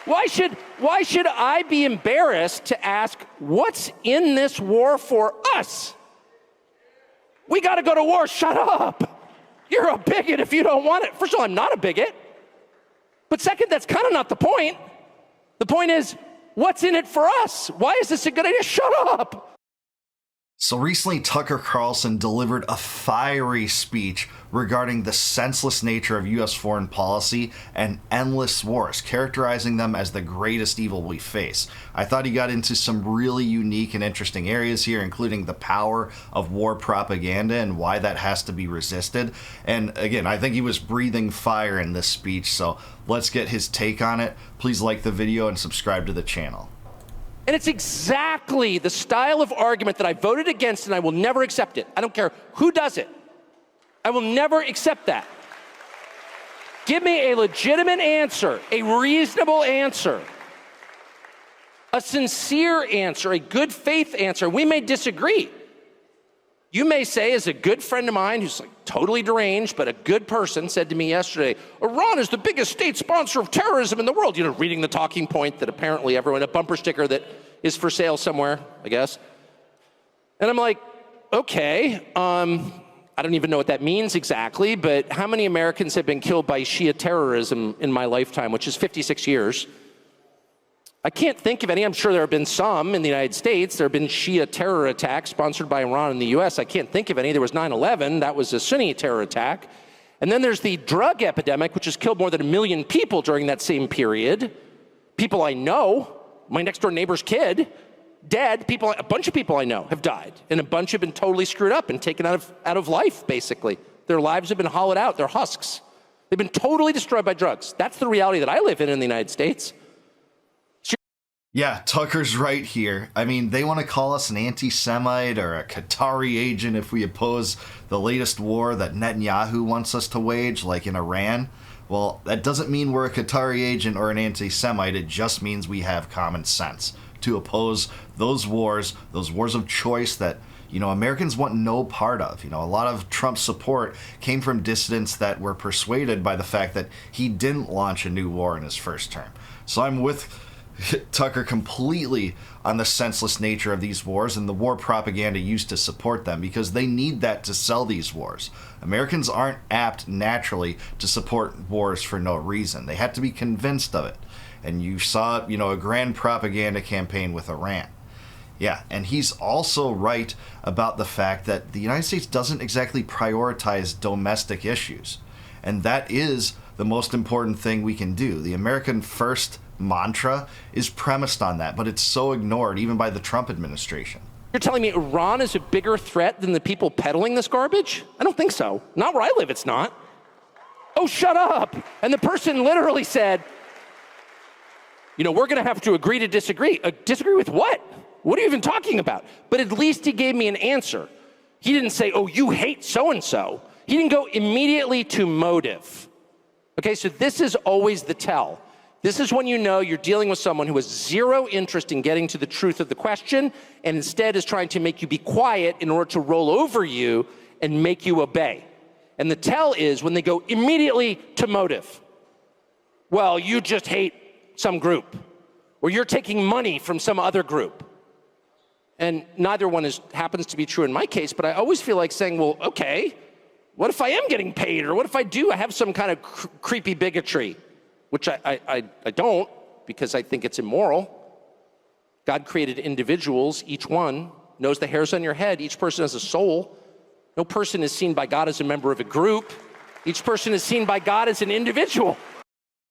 Why should I be embarrassed to ask what's in this war for us? We got to go to war. Shut up. You're a bigot if you don't want it. First of all, I'm not a bigot. But second, that's kind of not the point. The point is, what's in it for us? Why is this a good idea? Shut up. So recently, Tucker Carlson delivered a fiery speech regarding the senseless nature of U.S. foreign policy and endless wars, characterizing them as the greatest evil we face. I thought he got into some really unique and interesting areas here, including the power of war propaganda and why that has to be resisted. And again, I think he was breathing fire in this speech, so let's get his take on it. Please like the video and subscribe to the channel. And it's exactly the style of argument that I voted against, and I will never accept it. I don't care who does it. I will never accept that. Give me a legitimate answer, a reasonable answer, a sincere answer, a good faith answer. We may disagree. You may say, as a good friend of mine who's like totally deranged, but a good person, said to me yesterday, Iran is the biggest state sponsor of terrorism in the world. You know, reading the talking point that apparently everyone, a bumper sticker that is for sale somewhere, I guess. And I'm like, okay, I don't even know what that means exactly, but how many Americans have been killed by Shia terrorism in my lifetime, which is 56 years? I can't think of any. I'm sure there have been some in the United States. There have been Shia terror attacks sponsored by Iran in the US. I can't think of any. There was 9/11. That was a Sunni terror attack. And then there's the drug epidemic, which has killed more than 1 million people during that same period. People I know, my next door neighbor's kid, dead. People, a bunch of people I know have died. And a bunch have been totally screwed up and taken out of life, basically. Their lives have been hollowed out. They're husks. They've been totally destroyed by drugs. That's the reality that I live in the United States. Yeah, Tucker's right here. I mean, they want to call us an anti-Semite or a Qatari agent if we oppose the latest war that Netanyahu wants us to wage, like in Iran. Well, that doesn't mean we're a Qatari agent or an anti-Semite. It just means we have common sense to oppose those wars of choice that, you know, Americans want no part of. You know, a lot of Trump's support came from dissidents that were persuaded by the fact that he didn't launch a new war in his first term. So I'm with Tucker completely on the senseless nature of these wars and the war propaganda used to support them, because they need that to sell these wars. Americans aren't apt naturally to support wars for no reason. They have to be convinced of it. And you saw, you know, a grand propaganda campaign with Iran. Yeah, and he's also right about the fact that the United States doesn't exactly prioritize domestic issues. And that is the most important thing we can do. The American First mantra is premised on that, but it's so ignored even by the Trump administration. You're telling me Iran is a bigger threat than the people peddling this garbage? I don't think so. Not where I live, it's not. Oh, shut up. And the person literally said, you know, we're going to have to agree to disagree. Disagree with what? What are you even talking about? But at least he gave me an answer. He didn't say, oh, you hate so-and-so. He didn't go immediately to motive. Okay, so this is always the tell. This is when you know you're dealing with someone who has zero interest in getting to the truth of the question and instead is trying to make you be quiet in order to roll over you and make you obey. And the tell is when they go immediately to motive. Well, you just hate some group, or you're taking money from some other group. And neither one happens to be true in my case, but I always feel like saying, well, okay, what if I am getting paid? Or what if I have some kind of creepy bigotry? Which I don't, because I think it's immoral. God created individuals. Each one knows the hairs on your head. Each person has a soul. No person is seen by God as a member of a group. Each person is seen by God as an individual.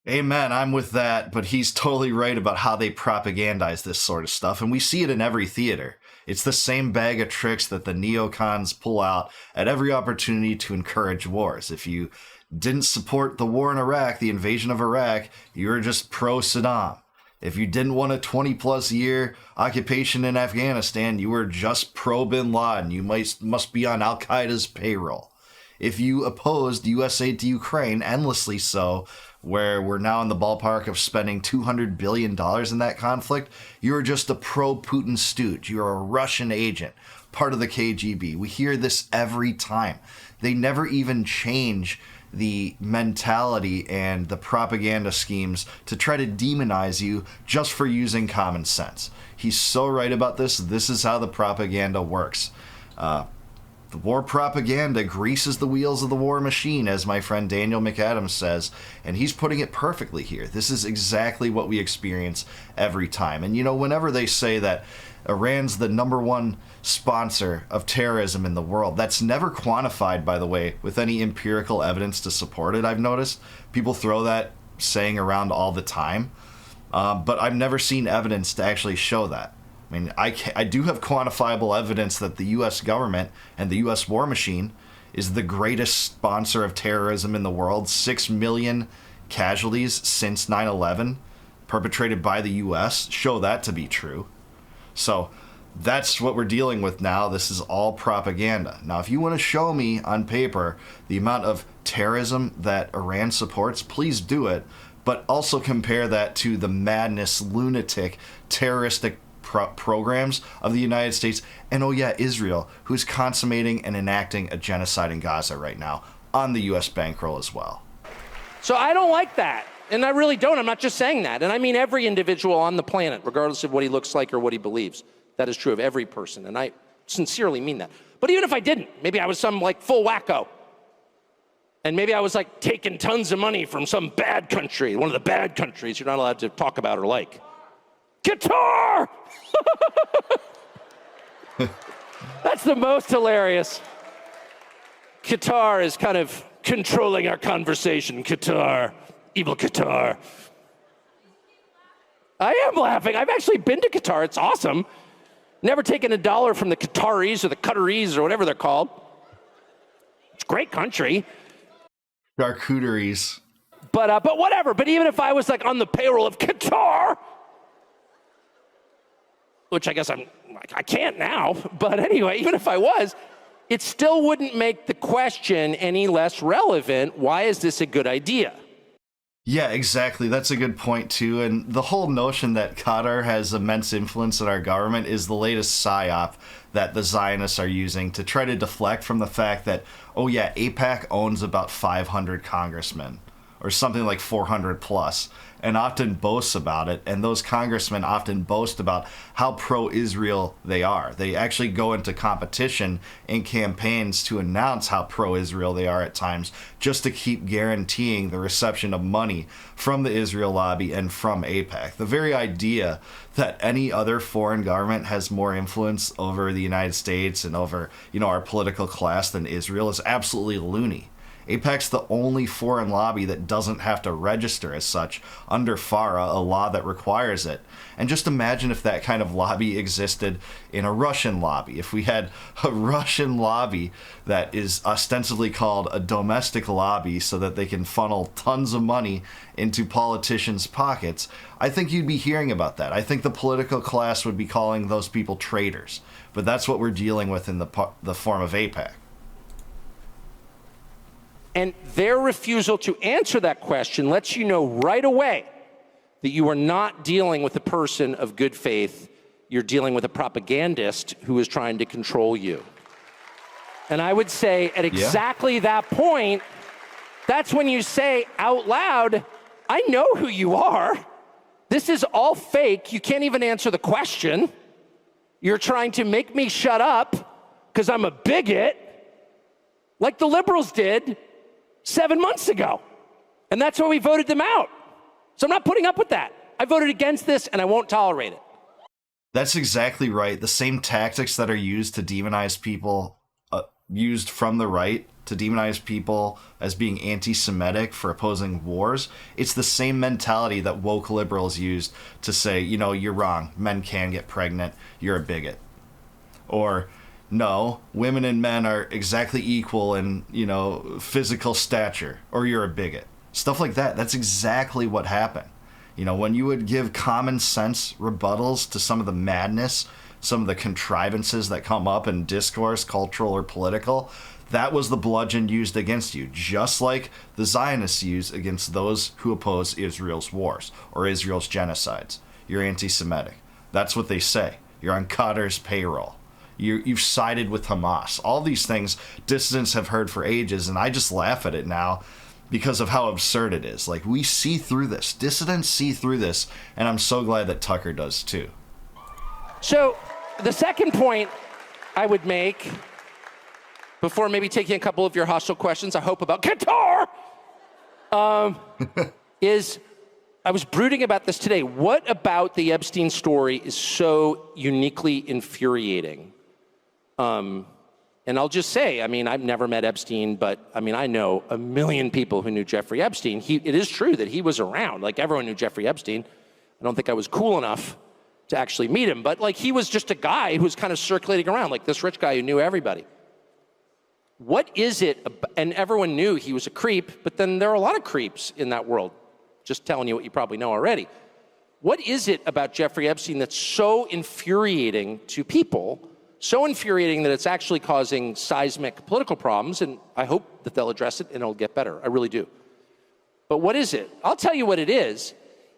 Amen, I'm with that, but he's totally right about how they propagandize this sort of stuff, and we see it in every theater. It's the same bag of tricks that the neocons pull out at every opportunity to encourage wars. If you didn't support the war in Iraq, the invasion of Iraq, you were just pro-Saddam. If you didn't want a 20-plus year occupation in Afghanistan, you were just pro-Bin Laden. You must be on Al-Qaeda's payroll. If you opposed U.S. aid to Ukraine, endlessly so, where we're now in the ballpark of spending $200 billion in that conflict, you're just a pro-Putin stooge. You're a Russian agent, part of the KGB. We hear this every time. They never even change the mentality and the propaganda schemes to try to demonize you just for using common sense. He's so right about this. This is how the propaganda works. The war propaganda greases the wheels of the war machine, as my friend Daniel McAdams says, and he's putting it perfectly here. This is exactly what we experience every time. And, you know, whenever they say that Iran's the #1 sponsor of terrorism in the world, that's never quantified, by the way, with any empirical evidence to support it, I've noticed. People throw that saying around all the time, but I've never seen evidence to actually show that. I mean, I do have quantifiable evidence that the U.S. government and the U.S. war machine is the greatest sponsor of terrorism in the world. 6 million casualties since 9/11 perpetrated by the U.S. show that to be true. So that's what we're dealing with now. This is all propaganda. Now, if you want to show me on paper the amount of terrorism that Iran supports, please do it. But also compare that to the madness, lunatic, terroristic programs of the United States, and oh yeah, Israel, who's consummating and enacting a genocide in Gaza right now on the U.S. bankroll as well. So I don't like that, and I really don't. I'm not just saying that, and I mean every individual on the planet, regardless of what he looks like or what he believes. That is true of every person, and I sincerely mean that. But even if I didn't, maybe I was some like full wacko, and maybe I was like taking tons of money from some bad country, one of the bad countries you're not allowed to talk about or like. Qatar! That's the most hilarious. Qatar is kind of controlling our conversation. Qatar, evil Qatar. I am laughing. I've actually been to Qatar. It's awesome. Never taken a dollar from the Qataris or the Qataris or whatever they're called. It's a great country. Charcuteries. But whatever. But even if I was like on the payroll of Qatar, which I guess I can't now, but anyway, even if I was, it still wouldn't make the question any less relevant. Why is this a good idea? Yeah, exactly. That's a good point, too. And the whole notion that Qatar has immense influence in our government is the latest psyop that the Zionists are using to try to deflect from the fact that, oh yeah, APAC owns about 500 congressmen, or something like 400 plus, and often boasts about it. And those congressmen often boast about how pro-Israel they are. They actually go into competition in campaigns to announce how pro-Israel they are at times, just to keep guaranteeing the reception of money from the Israel lobby and from APAC. The very idea that any other foreign government has more influence over the United States and over, you know, our political class than Israel is absolutely loony. APAC's the only foreign lobby that doesn't have to register as such under FARA, a law that requires it. And just imagine if that kind of lobby existed in a Russian lobby. If we had a Russian lobby that is ostensibly called a domestic lobby so that they can funnel tons of money into politicians' pockets, I think you'd be hearing about that. I think the political class would be calling those people traitors. But that's what we're dealing with in the form of APAC. And their refusal to answer that question lets you know right away that you are not dealing with a person of good faith. You're dealing with a propagandist who is trying to control you. And I would say at exactly that point, that's when you say out loud, I know who you are. This is all fake. You can't even answer the question. You're trying to make me shut up because I'm a bigot, like the liberals did 7 months ago. And that's why we voted them out. So I'm not putting up with that. I voted against this and I won't tolerate it. That's exactly right. The same tactics that are used to demonize people, used from the right to demonize people as being anti-Semitic for opposing wars, it's the same mentality that woke liberals used to say, you know, you're wrong. Men can get pregnant. You're a bigot. Or, no, women and men are exactly equal in, you know, physical stature, or you're a bigot. Stuff like that. That's exactly what happened. You know, when you would give common sense rebuttals to some of the madness, some of the contrivances that come up in discourse, cultural or political, that was the bludgeon used against you, just like the Zionists use against those who oppose Israel's wars or Israel's genocides. You're anti-Semitic. That's what they say. You're on Qatar's payroll. You've sided with Hamas. All these things dissidents have heard for ages, and I just laugh at it now because of how absurd it is. Like, we see through this. Dissidents see through this, and I'm so glad that Tucker does too. So the second point I would make, before maybe taking a couple of your hostile questions, I hope, about Qatar, is I was brooding about this today. What about the Epstein story is so uniquely infuriating? And I'll just say, I mean, I've never met Epstein, but I mean, I know a million people who knew Jeffrey Epstein. It is true that he was around. Like, everyone knew Jeffrey Epstein. I don't think I was cool enough to actually meet him, but like, he was just a guy who was kind of circulating around, like this rich guy who knew everybody. What is it, and everyone knew he was a creep, but then there are a lot of creeps in that world. Just telling you what you probably know already. What is it about Jeffrey Epstein that's so infuriating to people, so infuriating that it's actually causing seismic political problems? And I hope that they'll address it and it'll get better. I really do. But what is it? I'll tell you what it is.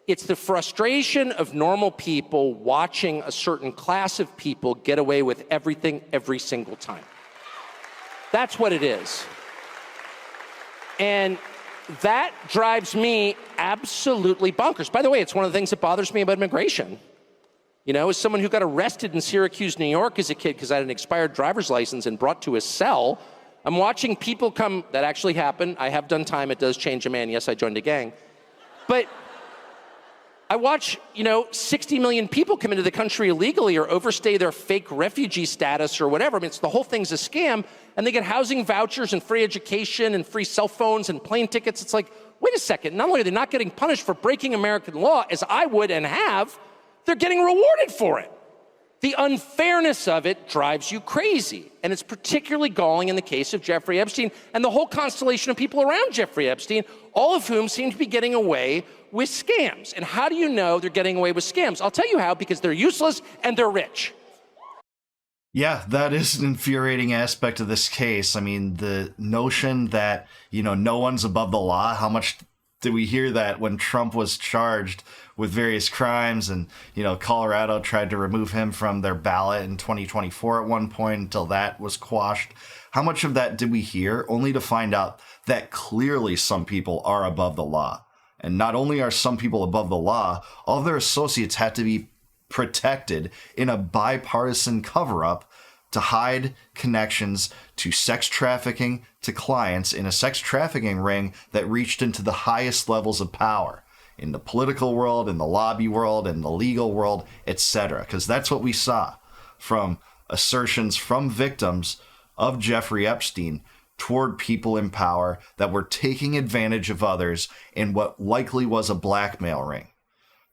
It's the frustration of normal people watching a certain class of people get away with everything every single time. That's what it is. And that drives me absolutely bonkers. By the way, it's one of the things that bothers me about immigration. You know, as someone who got arrested in Syracuse, New York as a kid because I had an expired driver's license and brought to a cell, I'm watching people come, that actually happened. I have done time, it does change a man. Yes, I joined a gang. But I watch, 60 million people come into the country illegally or overstay their fake refugee status or whatever. I mean, the whole thing's a scam, and they get housing vouchers and free education and free cell phones and plane tickets. It's like, wait a second, not only are they not getting punished for breaking American law, as I would and have, they're getting rewarded for it. The unfairness of it drives you crazy, and it's particularly galling in the case of Jeffrey Epstein and the whole constellation of people around Jeffrey Epstein, all of whom seem to be getting away with scams. And how do you know they're getting away with scams? I'll tell you how, because they're useless and they're rich. Yeah, that is an infuriating aspect of this case. I mean, the notion that, no one's above the law, how much did we hear that when Trump was charged with various crimes and, Colorado tried to remove him from their ballot in 2024 at one point until that was quashed? How much of that did we hear, only to find out that clearly some people are above the law? And not only are some people above the law, all of their associates had to be protected in a bipartisan cover-up to hide connections to sex trafficking to clients in a sex trafficking ring that reached into the highest levels of power in the political world, in the lobby world, in the legal world, etc. Because that's what we saw from assertions from victims of Jeffrey Epstein toward people in power that were taking advantage of others in what likely was a blackmail ring.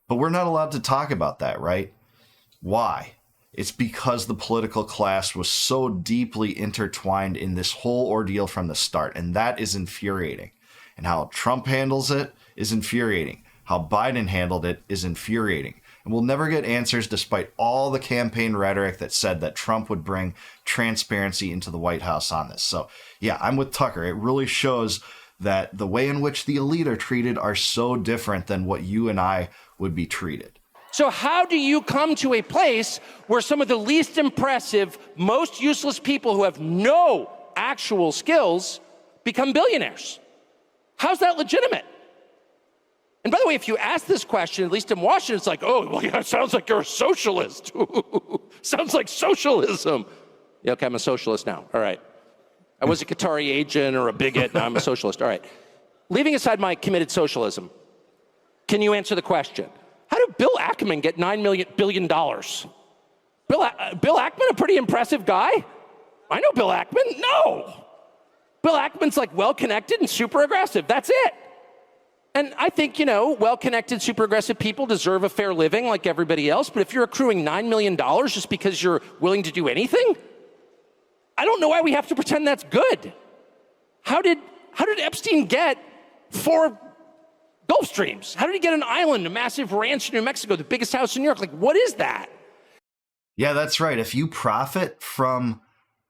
But we're not allowed to talk about that, right? Why? It's because the political class was so deeply intertwined in this whole ordeal from the start, and that is infuriating. And how Trump handles it is infuriating. How Biden handled it is infuriating. And we'll never get answers despite all the campaign rhetoric that said that Trump would bring transparency into the White House on this. So, yeah, I'm with Tucker. It really shows that the way in which the elite are treated are so different than what you and I would be treated. So how do you come to a place where some of the least impressive, most useless people who have no actual skills become billionaires? How's that legitimate? And by the way, if you ask this question, at least in Washington, it's like, oh, well, yeah, it sounds like you're a socialist. Sounds like socialism. Yeah, okay, I'm a socialist now. All right. I was a Qatari agent or a bigot, now I'm a socialist. All right. Leaving aside my committed socialism, can you answer the question? How did Bill Ackman get $9 billion? Bill Ackman, a pretty impressive guy? I know Bill Ackman. No. Bill Ackman's like well-connected and super aggressive. That's it. And I think, well-connected, super aggressive people deserve a fair living like everybody else. But if you're accruing $9 million just because you're willing to do anything, I don't know why we have to pretend that's good. How did Epstein get 4 Gulf Streams? How did he get an island, a massive ranch in New Mexico, the biggest house in New York? Like, what is that? Yeah, that's right. If you profit from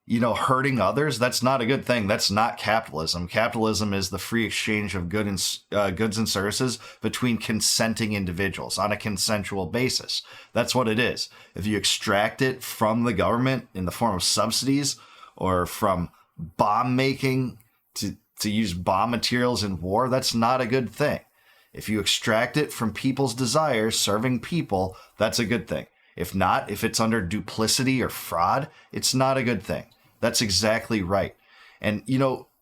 hurting others, that's not a good thing. That's not capitalism. Capitalism is the free exchange of goods and services between consenting individuals on a consensual basis. That's what it is. If you extract it from the government in the form of subsidies or from bomb making to use bomb materials in war, that's not a good thing. If you extract it from people's desires, serving people, that's a good thing. If not, if it's under duplicity or fraud, it's not a good thing. That's exactly right. And,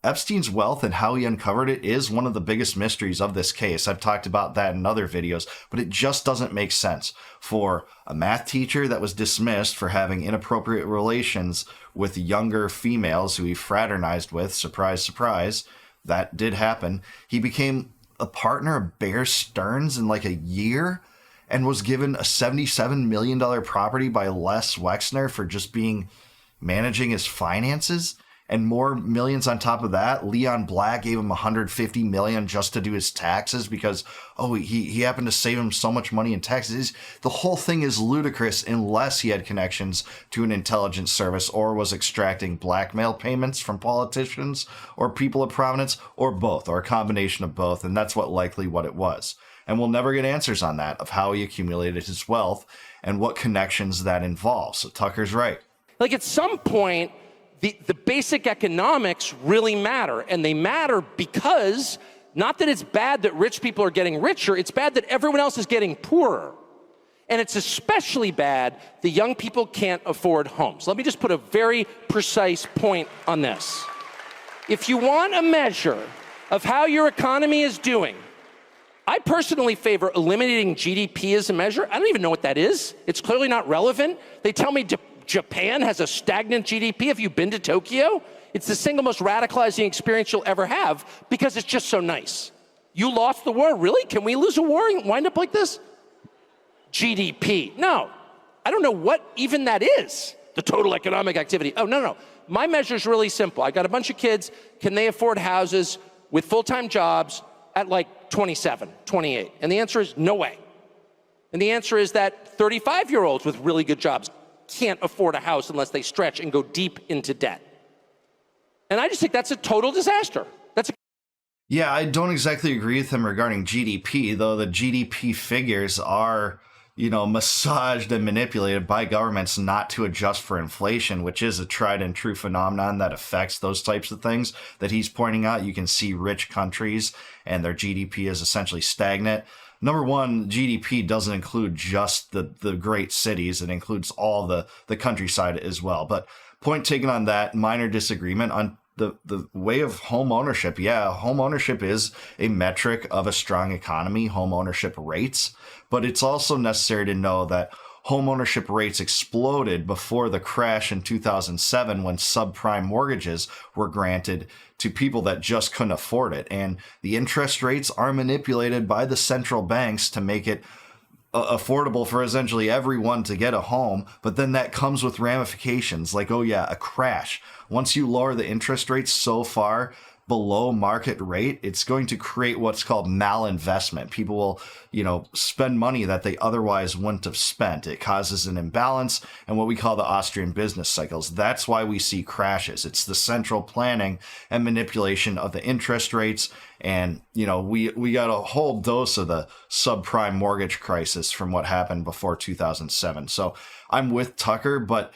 Epstein's wealth and how he uncovered it is one of the biggest mysteries of this case. I've talked about that in other videos, but it just doesn't make sense for a math teacher that was dismissed for having inappropriate relations with younger females who he fraternized with. Surprise, surprise. That did happen. He became a partner of Bear Stearns in like a year and was given a $77 million property by Les Wexner for just managing his finances, and more millions on top of that. Leon Black gave him $150 million just to do his taxes because, he happened to save him so much money in taxes. The whole thing is ludicrous unless he had connections to an intelligence service or was extracting blackmail payments from politicians or people of prominence, or both, or a combination of both. And that's likely what it was. And we'll never get answers on that, of how he accumulated his wealth and what connections that involves. So Tucker's right. Like, at some point, the basic economics really matter. And they matter because, not that it's bad that rich people are getting richer, it's bad that everyone else is getting poorer. And it's especially bad that young people can't afford homes. Let me just put a very precise point on this. If you want a measure of how your economy is doing, I personally favor eliminating GDP as a measure. I don't even know what that is. It's clearly not relevant. They tell me Japan has a stagnant GDP. Have you been to Tokyo? It's the single most radicalizing experience you'll ever have because it's just so nice. You lost the war? Really? Can we lose a war and wind up like this? GDP. No. I don't know what even that is. The total economic activity. Oh, no. My measure is really simple. I got a bunch of kids. Can they afford houses with full-time jobs at like 27, 28? And the answer is no way. And the answer is that 35-year-olds with really good jobs can't afford a house unless they stretch and go deep into debt. And I just think that's a total disaster. Yeah, I don't exactly agree with him regarding GDP, though the GDP figures are, massaged and manipulated by governments not to adjust for inflation, which is a tried and true phenomenon that affects those types of things that he's pointing out. You can see rich countries and their GDP is essentially stagnant. Number one, GDP doesn't include just the great cities. It includes all the countryside as well. But point taken on that, minor disagreement on the way of home ownership. Yeah, home ownership is a metric of a strong economy, home ownership rates. But it's also necessary to know that home ownership rates exploded before the crash in 2007 when subprime mortgages were granted to people that just couldn't afford it. And the interest rates are manipulated by the central banks to make it affordable for essentially everyone to get a home. But then that comes with ramifications like, a crash. Once you lower the interest rates so far below market rate, it's going to create what's called malinvestment. People will, spend money that they otherwise wouldn't have spent. It causes an imbalance and what we call the Austrian business cycles. That's why we see crashes. It's the central planning and manipulation of the interest rates. And, we got a whole dose of the subprime mortgage crisis from what happened before 2007. So I'm with Tucker, but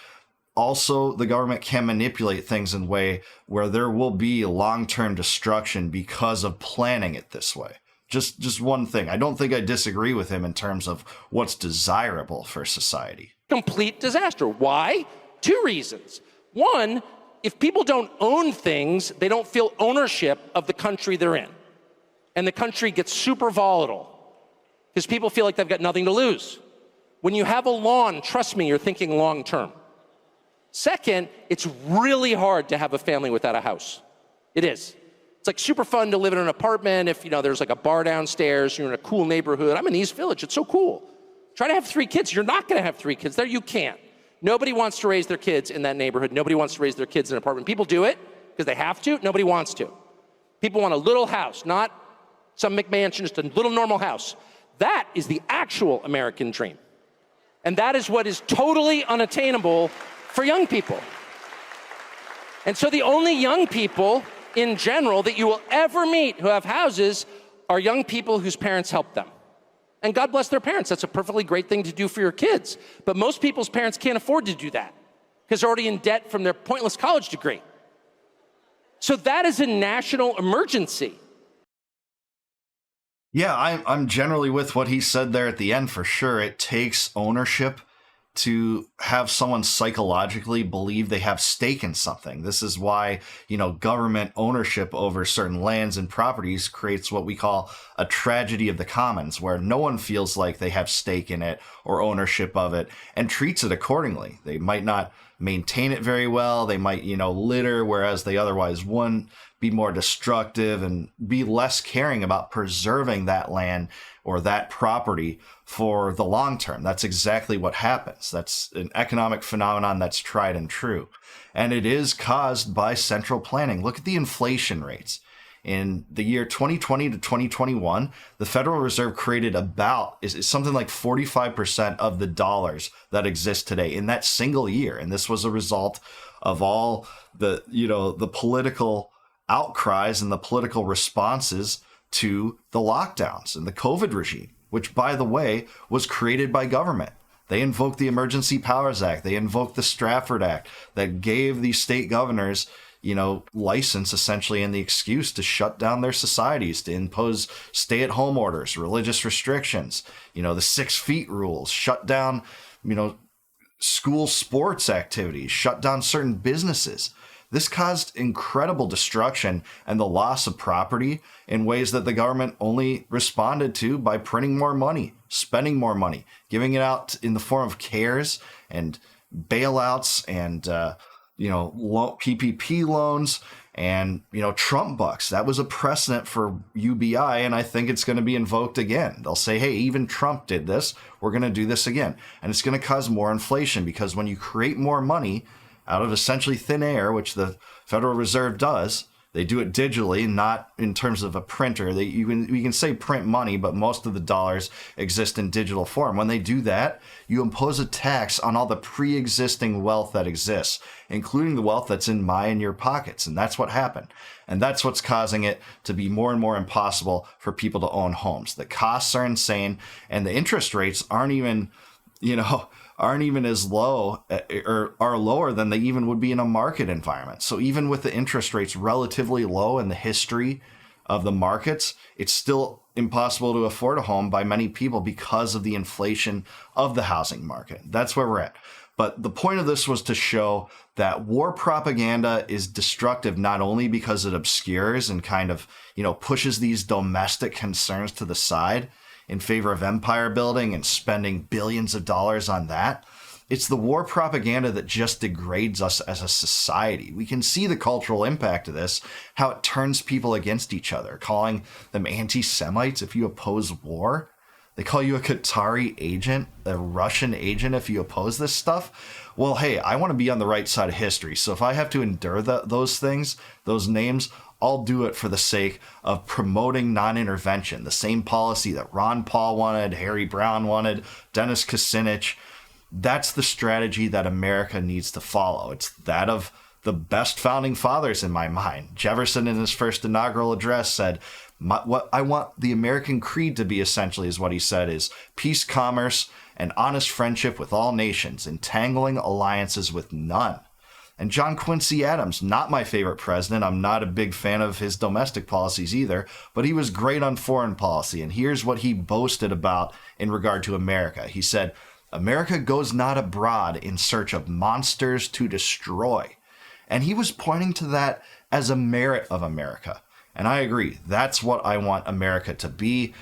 also, the government can manipulate things in a way where there will be long-term destruction because of planning it this way. Just one thing. I don't think I disagree with him in terms of what's desirable for society. Complete disaster. Why? Two reasons. One, if people don't own things, they don't feel ownership of the country they're in. And the country gets super volatile because people feel like they've got nothing to lose. When you have a lawn, trust me, you're thinking long-term. Second, it's really hard to have a family without a house. It is. It's like super fun to live in an apartment if, there's like a bar downstairs, you're in a cool neighborhood. I'm in East Village, it's so cool. Try to have 3 kids. You're not gonna have 3 kids there, you can't. Nobody wants to raise their kids in that neighborhood. Nobody wants to raise their kids in an apartment. People do it because they have to, nobody wants to. People want a little house, not some McMansion, just a little normal house. That is the actual American dream. And that is what is totally unattainable for young people. And so the only young people in general that you will ever meet who have houses are young people whose parents helped them. And God bless their parents. That's a perfectly great thing to do for your kids. But most people's parents can't afford to do that because they're already in debt from their pointless college degree. So that is a national emergency. Yeah, I'm generally with what he said there at the end for sure. It takes ownership to have someone psychologically believe they have stake in something. This is why, government ownership over certain lands and properties creates what we call a tragedy of the commons, where no one feels like they have stake in it or ownership of it and treats it accordingly. They might not maintain it very well. They might, litter, whereas they otherwise wouldn't, be more destructive and be less caring about preserving that land or that property for the long term. That's exactly what happens. That's an economic phenomenon that's tried and true. And it is caused by central planning. Look at the inflation rates. In the year 2020 to 2021, the Federal Reserve created is something like 45% of the dollars that exist today in that single year. And this was a result of all the, the political outcries and the political responses to the lockdowns and the COVID regime, which, by the way, was created by government. They invoked the Emergency Powers Act. They invoked the Strafford Act that gave these state governors, license essentially and the excuse to shut down their societies, to impose stay-at-home orders, religious restrictions, the 6 feet rules, shut down, school sports activities, shut down certain businesses. This caused incredible destruction and the loss of property in ways that the government only responded to by printing more money, spending more money, giving it out in the form of CARES and bailouts and, PPP loans and, Trump bucks. That was a precedent for UBI, and I think it's going to be invoked again. They'll say, hey, even Trump did this. We're going to do this again. And it's going to cause more inflation because when you create more money out of essentially thin air, which the Federal Reserve does, they do it digitally, not in terms of a printer. We can say print money, but most of the dollars exist in digital form. When they do that, you impose a tax on all the pre-existing wealth that exists, including the wealth that's in my and your pockets. And that's what happened. And that's what's causing it to be more and more impossible for people to own homes. The costs are insane, and the interest rates aren't even as low or are lower than they even would be in a market environment. So even with the interest rates relatively low in the history of the markets, it's still impossible to afford a home by many people because of the inflation of the housing market. That's where we're at. But the point of this was to show that war propaganda is destructive not only because it obscures and kind of, pushes these domestic concerns to the side in favor of empire building and spending billions of dollars on that. It's the war propaganda that just degrades us as a society. We can see the cultural impact of this, how it turns people against each other, calling them anti-Semites if you oppose war. They call you a Qatari agent, a Russian agent if you oppose this stuff. Well, hey, I want to be on the right side of history. So if I have to endure those things, those names, I'll do it for the sake of promoting non-intervention, the same policy that Ron Paul wanted, Harry Browne wanted, Dennis Kucinich. That's the strategy that America needs to follow. It's that of the best founding fathers in my mind. Jefferson, in his first inaugural address, said, what I want the American creed to be, essentially, is what he said, is peace, commerce, and honest friendship with all nations, entangling alliances with none. And John Quincy Adams, not my favorite president. I'm not a big fan of his domestic policies either, but he was great on foreign policy. And here's what he boasted about in regard to America. He said, America goes not abroad in search of monsters to destroy. And he was pointing to that as a merit of America. And I agree. That's what I want America to be.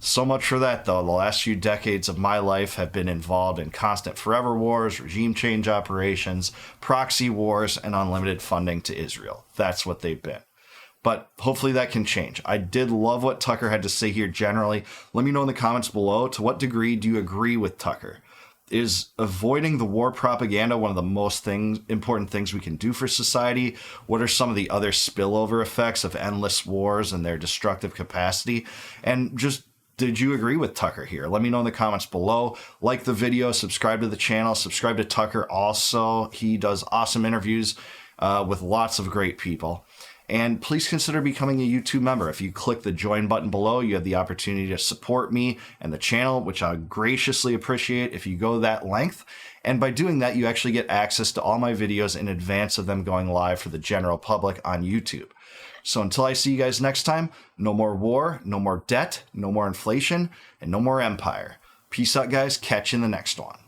So much for that, though. The last few decades of my life have been involved in constant forever wars, regime change operations, proxy wars, and unlimited funding to Israel. That's what they've been. But hopefully that can change. I did love what Tucker had to say here generally. Let me know in the comments below, to what degree do you agree with Tucker? Is avoiding the war propaganda one of the most important things we can do for society? What are some of the other spillover effects of endless wars and their destructive capacity? And just, did you agree with Tucker here? Let me know in the comments below. Like the video, subscribe to the channel, subscribe to Tucker also. He does awesome interviews with lots of great people. And please consider becoming a YouTube member. If you click the join button below, you have the opportunity to support me and the channel, which I graciously appreciate if you go that length. And by doing that, you actually get access to all my videos in advance of them going live for the general public on YouTube. So until I see you guys next time, no more war, no more debt, no more inflation, and no more empire. Peace out, guys. Catch you in the next one.